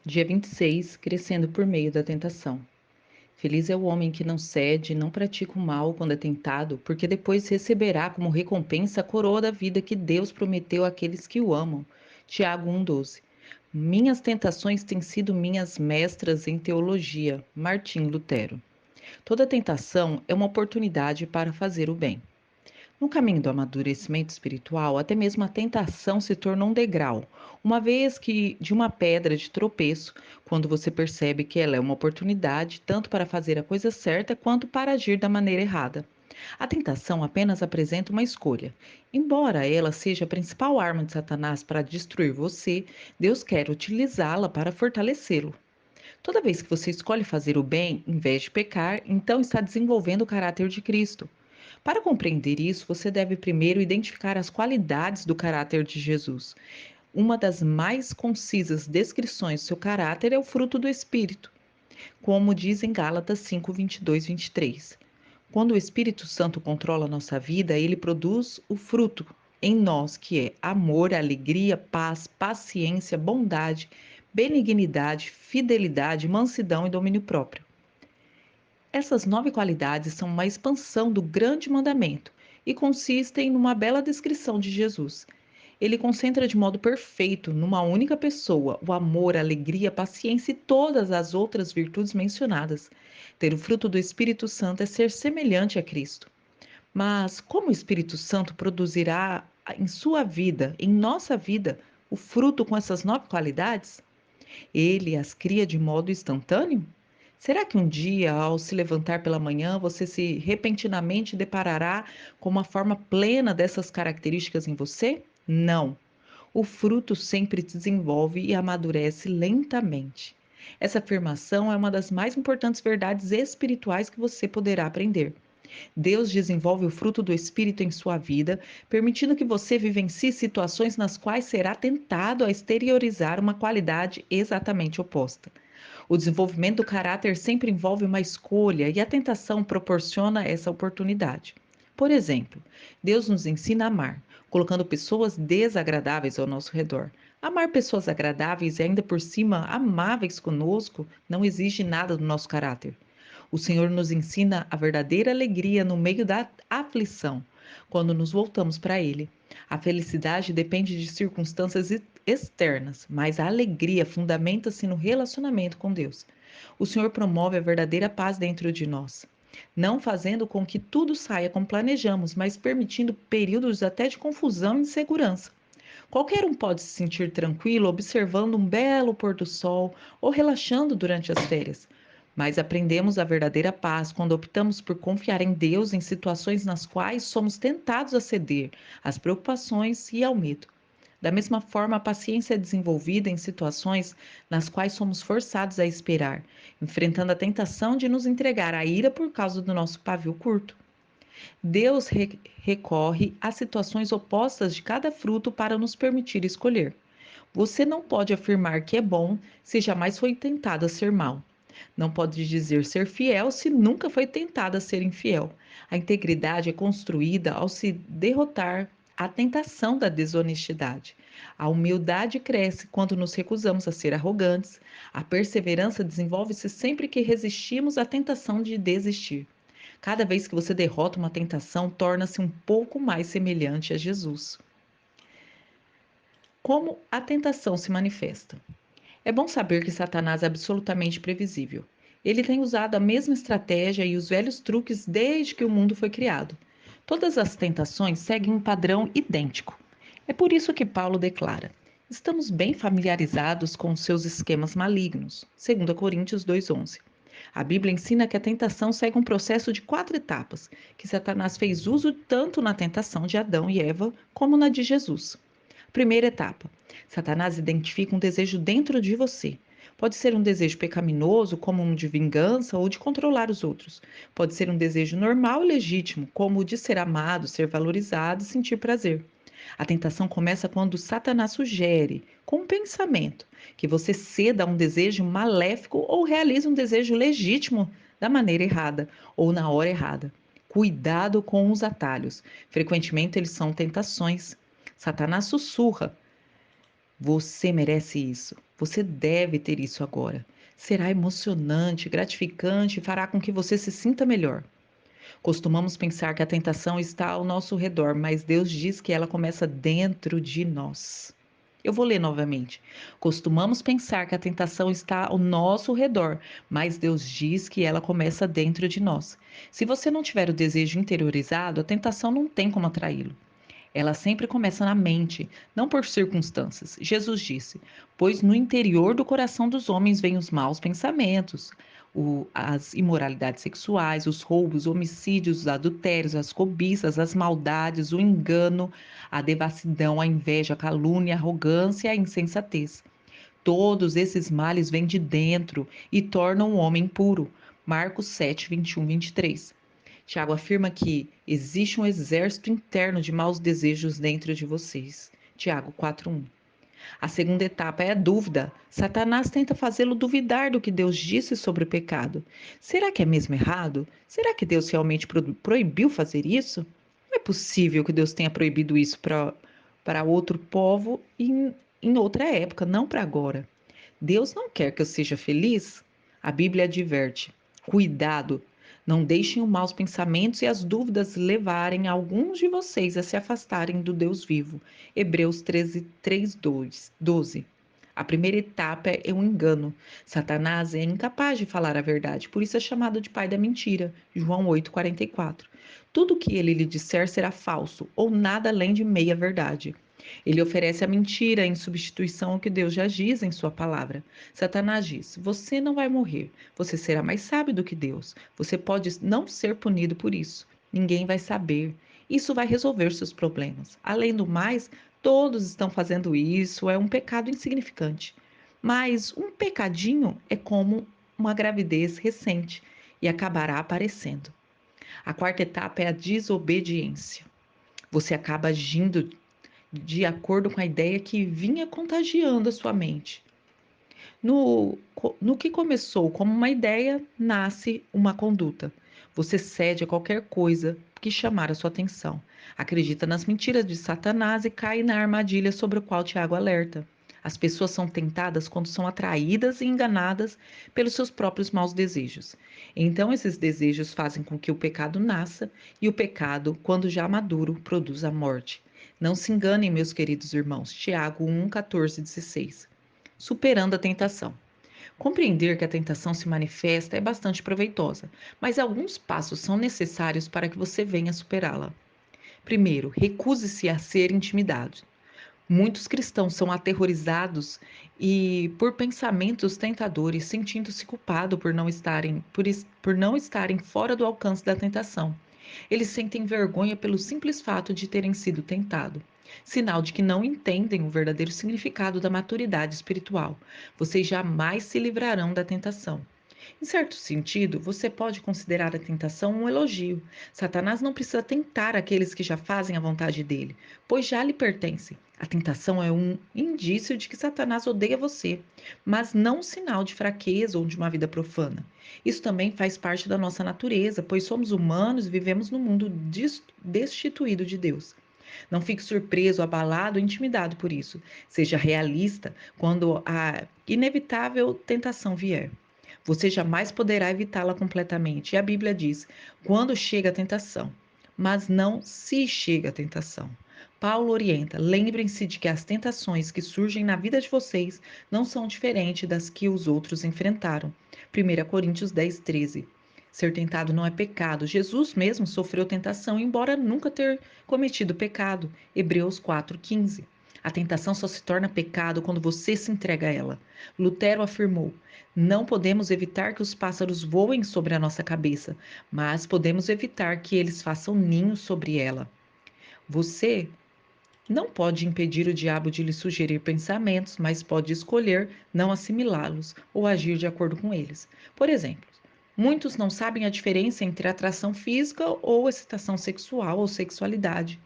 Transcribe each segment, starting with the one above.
Dia 26, crescendo por meio da tentação. Feliz é o homem que não cede, não pratica o mal quando é tentado, porque depois receberá como recompensa a coroa da vida que Deus prometeu àqueles que o amam. Tiago 1,12. Minhas tentações têm sido minhas mestras em teologia. Martim Lutero. Toda tentação é uma oportunidade para fazer o bem. No caminho do amadurecimento espiritual, até mesmo a tentação se torna um degrau, uma vez que de uma pedra de tropeço, quando você percebe que ela é uma oportunidade tanto para fazer a coisa certa quanto para agir da maneira errada. A tentação apenas apresenta uma escolha. Embora ela seja a principal arma de Satanás para destruir você, Deus quer utilizá-la para fortalecê-lo. Toda vez que você escolhe fazer o bem em vez de pecar, então está desenvolvendo o caráter de Cristo. Para compreender isso, você deve primeiro identificar as qualidades do caráter de Jesus. Uma das mais concisas descrições do seu caráter é o fruto do Espírito, como diz em Gálatas 5, 22, 23. Quando o Espírito Santo controla a nossa vida, ele produz o fruto em nós, que é amor, alegria, paz, paciência, bondade, benignidade, fidelidade, mansidão e domínio próprio. Essas 9 qualidades são uma expansão do grande mandamento e consistem numa bela descrição de Jesus. Ele concentra de modo perfeito, numa única pessoa, o amor, a alegria, a paciência e todas as outras virtudes mencionadas. Ter o fruto do Espírito Santo é ser semelhante a Cristo. Mas como o Espírito Santo produzirá em sua vida, em nossa vida, o fruto com essas 9 qualidades? Ele as cria de modo instantâneo? Será que um dia, ao se levantar pela manhã, você se repentinamente deparará com uma forma plena dessas características em você? Não. O fruto sempre desenvolve e amadurece lentamente. Essa afirmação é uma das mais importantes verdades espirituais que você poderá aprender. Deus desenvolve o fruto do Espírito em sua vida, permitindo que você vivencie situações nas quais será tentado a exteriorizar uma qualidade exatamente oposta. O desenvolvimento do caráter sempre envolve uma escolha e a tentação proporciona essa oportunidade. Por exemplo, Deus nos ensina a amar, colocando pessoas desagradáveis ao nosso redor. Amar pessoas agradáveis e ainda por cima amáveis conosco não exige nada do nosso caráter. O Senhor nos ensina a verdadeira alegria no meio da aflição, quando nos voltamos para Ele. A felicidade depende de circunstâncias externas, mas a alegria fundamenta-se no relacionamento com Deus. O Senhor promove a verdadeira paz dentro de nós, não fazendo com que tudo saia como planejamos, mas permitindo períodos até de confusão e insegurança. Qualquer um pode se sentir tranquilo observando um belo pôr do sol ou relaxando durante as férias. Mas aprendemos a verdadeira paz quando optamos por confiar em Deus em situações nas quais somos tentados a ceder às preocupações e ao medo. Da mesma forma, a paciência é desenvolvida em situações nas quais somos forçados a esperar, enfrentando a tentação de nos entregar à ira por causa do nosso pavio curto. Deus recorre a situações opostas de cada fruto para nos permitir escolher. Você não pode afirmar que é bom se jamais foi tentado a ser mal. Não pode dizer ser fiel se nunca foi tentado a ser infiel. A integridade é construída ao se derrotar a tentação da desonestidade. A humildade cresce quando nos recusamos a ser arrogantes. A perseverança desenvolve-se sempre que resistimos à tentação de desistir. Cada vez que você derrota uma tentação, torna-se um pouco mais semelhante a Jesus. Como a tentação se manifesta? É bom saber que Satanás é absolutamente previsível. Ele tem usado a mesma estratégia e os velhos truques desde que o mundo foi criado. Todas as tentações seguem um padrão idêntico. É por isso que Paulo declara: estamos bem familiarizados com os seus esquemas malignos. 2 Coríntios 2:11. A Bíblia ensina que a tentação segue um processo de 4 etapas, que Satanás fez uso tanto na tentação de Adão e Eva como na de Jesus. Primeira etapa: Satanás identifica um desejo dentro de você. Pode ser um desejo pecaminoso, como um de vingança ou de controlar os outros. Pode ser um desejo normal e legítimo, como o de ser amado, ser valorizado e sentir prazer. A tentação começa quando Satanás sugere, com um pensamento, que você ceda a um desejo maléfico ou realize um desejo legítimo da maneira errada ou na hora errada. Cuidado com os atalhos. Frequentemente eles são tentações. Satanás sussurra: Você merece isso. Você deve ter isso agora. Será emocionante, gratificante e fará com que você se sinta melhor. Costumamos pensar que a tentação está ao nosso redor, mas Deus diz que ela começa dentro de nós. Eu vou ler novamente. Costumamos pensar que a tentação está ao nosso redor, mas Deus diz que ela começa dentro de nós. Se você não tiver o desejo interiorizado, a tentação não tem como atraí-lo. Ela sempre começa na mente, não por circunstâncias. Jesus disse: Pois no interior do coração dos homens vêm os maus pensamentos, as imoralidades sexuais, os roubos, homicídios, os adultérios, as cobiças, as maldades, o engano, a devassidão, a inveja, a calúnia, a arrogância e a insensatez. Todos esses males vêm de dentro e tornam o homem impuro. Marcos 7, 21, 23. Tiago afirma que existe um exército interno de maus desejos dentro de vocês. Tiago 4:1. A segunda etapa é a dúvida. Satanás tenta fazê-lo duvidar do que Deus disse sobre o pecado. Será que é mesmo errado? Será que Deus realmente proibiu fazer isso? Não é possível que Deus tenha proibido isso para outro povo em outra época, não para agora. Deus não quer que eu seja feliz? A Bíblia adverte: cuidado, não deixem os maus pensamentos e as dúvidas levarem alguns de vocês a se afastarem do Deus vivo. Hebreus 13, 3, 12. A primeira etapa é o engano. Satanás é incapaz de falar a verdade, por isso é chamado de pai da mentira. João 8:44. Tudo que ele lhe disser será falso, ou nada além de meia verdade. Ele oferece a mentira em substituição ao que Deus já diz em sua palavra. Satanás diz: Você não vai morrer, você será mais sábio do que Deus. Você pode não ser punido por isso. Ninguém vai saber. Isso vai resolver seus problemas. Além do mais, todos estão fazendo isso, é um pecado insignificante. Mas um pecadinho é como uma gravidez recente e acabará aparecendo. A quarta etapa é a desobediência. Você acaba agindo de acordo com a ideia que vinha contagiando a sua mente. No que começou como uma ideia, nasce uma conduta. Você cede a qualquer coisa que chamar a sua atenção. Acredita nas mentiras de Satanás e cai na armadilha sobre a qual Tiago alerta. As pessoas são tentadas quando são atraídas e enganadas pelos seus próprios maus desejos. Então, esses desejos fazem com que o pecado nasça, e o pecado, quando já maduro, produz a morte. Não se enganem, meus queridos irmãos. Tiago 1, 14, 16. Superando a tentação. Compreender que a tentação se manifesta é bastante proveitosa, mas alguns passos são necessários para que você venha superá-la. Primeiro, recuse-se a ser intimidado. Muitos cristãos são aterrorizados e por pensamentos tentadores, sentindo-se culpado por não estarem fora do alcance da tentação. Eles sentem vergonha pelo simples fato de terem sido tentados, sinal de que não entendem o verdadeiro significado da maturidade espiritual. Vocês jamais se livrarão da tentação. Em certo sentido, você pode considerar a tentação um elogio. Satanás não precisa tentar aqueles que já fazem a vontade dele, pois já lhe pertencem. A tentação é um indício de que Satanás odeia você, mas não um sinal de fraqueza ou de uma vida profana. Isso também faz parte da nossa natureza, pois somos humanos e vivemos num mundo destituído de Deus. Não fique surpreso, abalado ou intimidado por isso. Seja realista quando a inevitável tentação vier. Você jamais poderá evitá-la completamente. E a Bíblia diz: quando chega a tentação, mas não se chega a tentação. Paulo orienta: lembrem-se de que as tentações que surgem na vida de vocês não são diferentes das que os outros enfrentaram. 1 Coríntios 10, 13. Ser tentado não é pecado. Jesus mesmo sofreu tentação, embora nunca ter cometido pecado. Hebreus 4, 15. A tentação só se torna pecado quando você se entrega a ela. Lutero afirmou: não podemos evitar que os pássaros voem sobre a nossa cabeça, mas podemos evitar que eles façam ninho sobre ela. Você não pode impedir o diabo de lhe sugerir pensamentos, mas pode escolher não assimilá-los ou agir de acordo com eles. Por exemplo, muitos não sabem a diferença entre atração física ou excitação sexual ou sexualidade.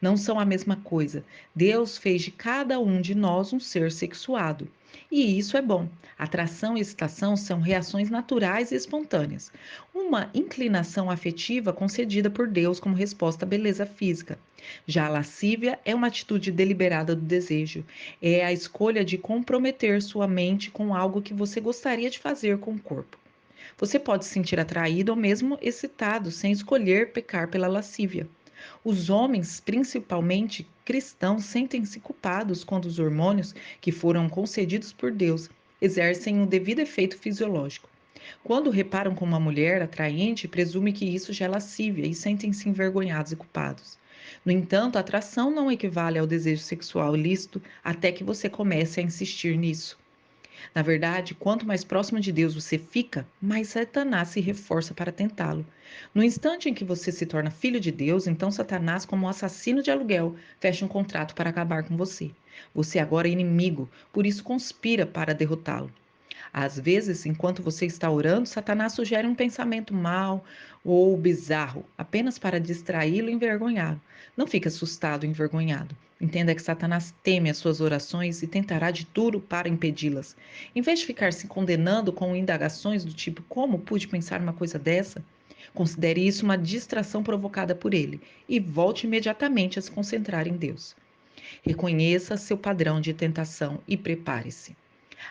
Não são a mesma coisa. Deus fez de cada um de nós um ser sexuado. E isso é bom. Atração e excitação são reações naturais e espontâneas. Uma inclinação afetiva concedida por Deus como resposta à beleza física. Já a lascívia é uma atitude deliberada do desejo, é a escolha de comprometer sua mente com algo que você gostaria de fazer com o corpo. Você pode se sentir atraído ou mesmo excitado sem escolher pecar pela lascívia. Os homens, principalmente cristãos, sentem-se culpados quando os hormônios que foram concedidos por Deus exercem o devido efeito fisiológico. Quando reparam com uma mulher atraente, presume que isso já é lascívia e sentem-se envergonhados e culpados. No entanto, a atração não equivale ao desejo sexual ilícito até que você comece a insistir nisso. Na verdade, quanto mais próximo de Deus você fica, mais Satanás se reforça para tentá-lo. No instante em que você se torna filho de Deus, então Satanás, como um assassino de aluguel, fecha um contrato para acabar com você. Você agora é inimigo, por isso conspira para derrotá-lo. Às vezes, enquanto você está orando, Satanás sugere um pensamento mau ou bizarro, apenas para distraí-lo e envergonhá-lo. Não fique assustado e envergonhado. Entenda que Satanás teme as suas orações e tentará de tudo para impedi-las. Em vez de ficar se condenando com indagações do tipo: como pude pensar uma coisa dessa? Considere isso uma distração provocada por ele e volte imediatamente a se concentrar em Deus. Reconheça seu padrão de tentação e prepare-se.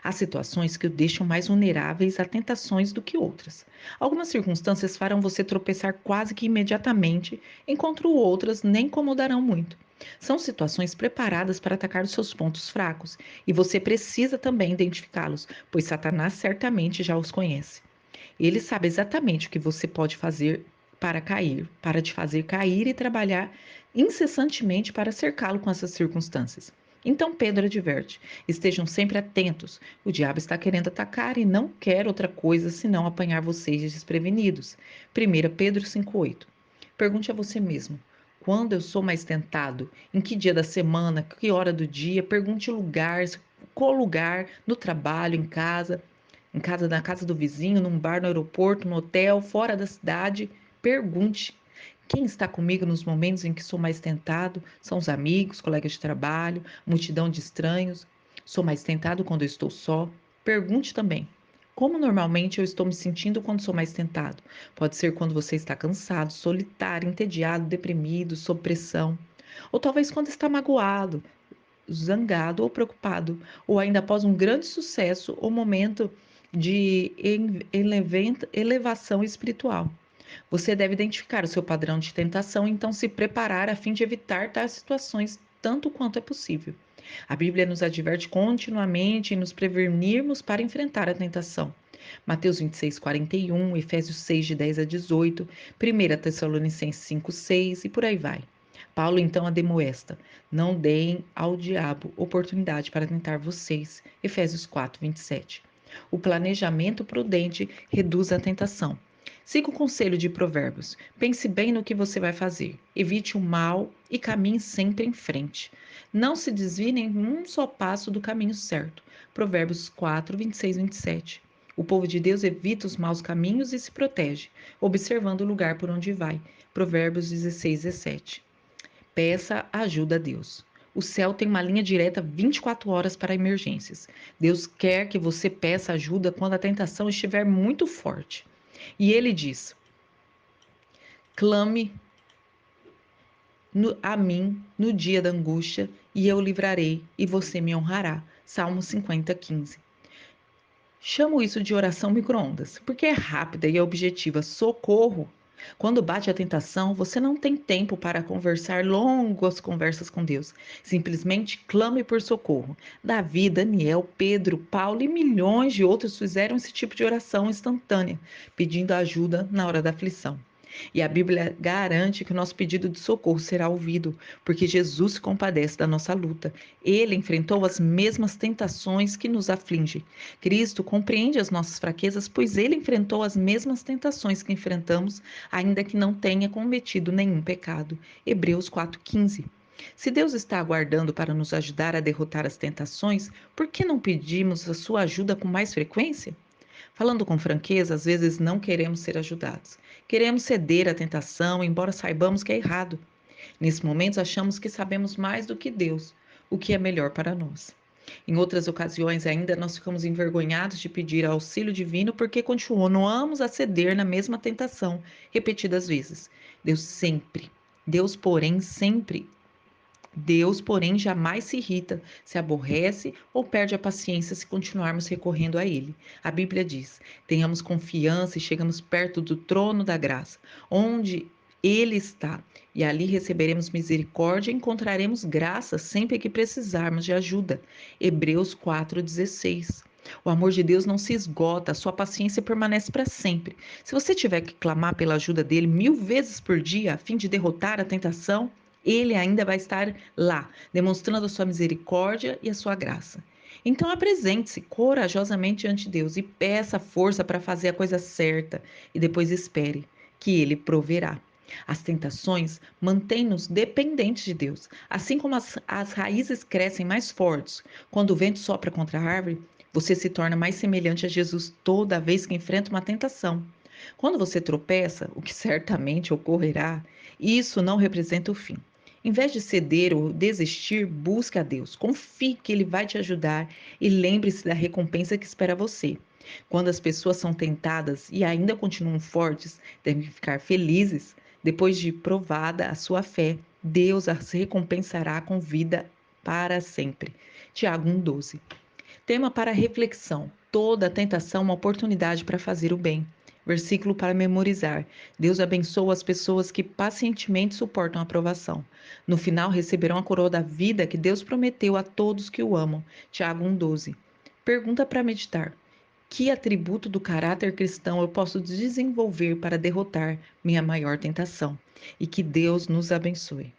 Há situações que o deixam mais vulneráveis a tentações do que outras. Algumas circunstâncias farão você tropeçar quase que imediatamente, enquanto outras nem incomodarão muito. São situações preparadas para atacar os seus pontos fracos, e você precisa também identificá-los, pois Satanás certamente já os conhece. Ele sabe exatamente o que você pode fazer para cair, para te fazer cair e trabalhar incessantemente para cercá-lo com essas circunstâncias. Então Pedro adverte: estejam sempre atentos. O diabo está querendo atacar e não quer outra coisa senão apanhar vocês desprevenidos. 1 Pedro 5,8. Pergunte a você mesmo: quando eu sou mais tentado? Em que dia da semana? Que hora do dia? Pergunte o lugar, qual lugar, no trabalho, em casa, na casa do vizinho, num bar, no aeroporto, no hotel, fora da cidade. Pergunte. Quem está comigo nos momentos em que sou mais tentado? São os amigos, colegas de trabalho, multidão de estranhos. Sou mais tentado quando eu estou só? Pergunte também. Como normalmente eu estou me sentindo quando sou mais tentado? Pode ser quando você está cansado, solitário, entediado, deprimido, sob pressão. Ou talvez quando está magoado, zangado ou preocupado, ou ainda após um grande sucesso ou momento de elevação espiritual. Você deve identificar o seu padrão de tentação e então se preparar a fim de evitar tais situações tanto quanto é possível. A Bíblia nos adverte continuamente em nos prevenirmos para enfrentar a tentação. Mateus 26:41, Efésios 6, de 10 a 18, 1 Tessalonicenses 5, 6 e por aí vai. Paulo então admoesta: não deem ao diabo oportunidade para tentar vocês. Efésios 4, 27. O planejamento prudente reduz a tentação. Siga o conselho de Provérbios. Pense bem no que você vai fazer. Evite o mal e caminhe sempre em frente. Não se desvie nem um só passo do caminho certo. Provérbios 4, 26, 27. O povo de Deus evita os maus caminhos e se protege, observando o lugar por onde vai. Provérbios 16, 17. Peça ajuda a Deus. O céu tem uma linha direta 24 horas para emergências. Deus quer que você peça ajuda quando a tentação estiver muito forte. E ele diz: clame a mim no dia da angústia, e eu livrarei, e você me honrará. Salmo 50, 15. Chamo isso de oração micro-ondas, porque é rápida e objetiva. Socorro! Quando bate a tentação, você não tem tempo para conversar longas conversas com Deus. Simplesmente clame por socorro. Davi, Daniel, Pedro, Paulo e milhões de outros fizeram esse tipo de oração instantânea, pedindo ajuda na hora da aflição. E a Bíblia garante que o nosso pedido de socorro será ouvido, porque Jesus se compadece da nossa luta. Ele enfrentou as mesmas tentações que nos afligem. Cristo compreende as nossas fraquezas, pois ele enfrentou as mesmas tentações que enfrentamos, ainda que não tenha cometido nenhum pecado. Hebreus 4,15. Se Deus está aguardando para nos ajudar a derrotar as tentações, por que não pedimos a sua ajuda com mais frequência? Falando com franqueza, às vezes não queremos ser ajudados. Queremos ceder à tentação, embora saibamos que é errado. Nesses momentos, achamos que sabemos mais do que Deus, o que é melhor para nós. Em outras ocasiões, ainda nós ficamos envergonhados de pedir auxílio divino porque continuamos a ceder na mesma tentação repetidas vezes. Deus sempre Deus, porém, sempre Deus, porém, jamais se irrita, se aborrece ou perde a paciência se continuarmos recorrendo a Ele. A Bíblia diz: tenhamos confiança e chegamos perto do trono da graça, onde Ele está, e ali receberemos misericórdia e encontraremos graça sempre que precisarmos de ajuda. Hebreus 4,16. O amor de Deus não se esgota, a sua paciência permanece para sempre. Se você tiver que clamar pela ajuda dele 1000 vezes por dia a fim de derrotar a tentação, ele ainda vai estar lá, demonstrando a sua misericórdia e a sua graça. Então apresente-se corajosamente diante de Deus e peça força para fazer a coisa certa e depois espere que ele proverá. As tentações mantêm-nos dependentes de Deus, assim como as raízes crescem mais fortes. Quando o vento sopra contra a árvore, você se torna mais semelhante a Jesus toda vez que enfrenta uma tentação. Quando você tropeça, o que certamente ocorrerá, isso não representa o fim. Em vez de ceder ou desistir, busque a Deus. Confie que Ele vai te ajudar e lembre-se da recompensa que espera você. Quando as pessoas são tentadas e ainda continuam fortes, devem ficar felizes. Depois de provada a sua fé, Deus as recompensará com vida para sempre. Tiago 1,12. Tema para reflexão: toda tentação é uma oportunidade para fazer o bem. Versículo para memorizar: Deus abençoa as pessoas que pacientemente suportam a provação. No final receberão a coroa da vida que Deus prometeu a todos que o amam. Tiago 1,12. Pergunta para meditar: que atributo do caráter cristão eu posso desenvolver para derrotar minha maior tentação? E que Deus nos abençoe.